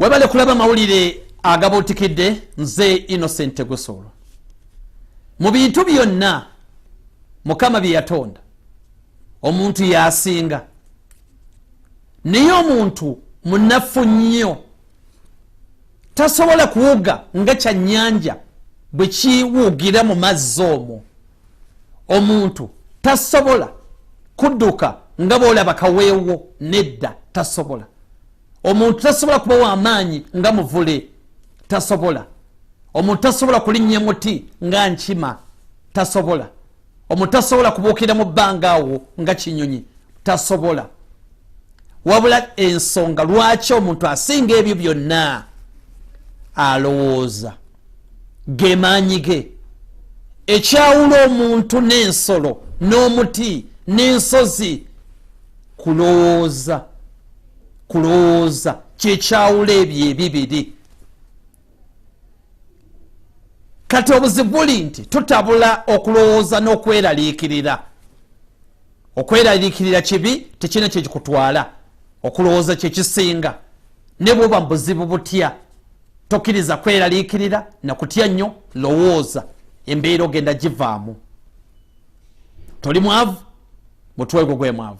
webale kulaba mawulire agabutikidde nze Innocent Gusolo. Mu bintu byonna Mukama bye yatonda omuntu yasinga, naye omuntu munafu nnyo tasobola kuwuga nga kyannyanja bwe kiwugira mu mazzi omwo. Omuntu tasobola kudduka nga bw'olaba kaweewo, nedda tasobola. Omuntu tasobola kuba w'amaanyi nga muvule, tasobola. Omuntu tasobola kulinnya muti nga nkima, tasobola. Omuntu tasobola kubuukira mu bbanga awo nga kinyonyi, tasobola. Wabula ensonga lwaki omuntu asinga ebyo byonna alowooza, ge maanyi ge. Ekyawula omuntu n'ensolo n'omuti n'ensozi kulowooza. Kulowooza kyekyawula ebyo ebibiri. Kati obuzibu buli nti tutabula okulowooza n'okweraliikirira. Okweraliikirira kibi, tekina kye kikutwala. Okulowooza kye kisinga. Ne bw'oba mu buzibu butya tokkiriza kweraliikirira na kutya nnyo, lowooza embeera ogenda givaamu. Toli mwavu, mutwe gwo gwe mwavu.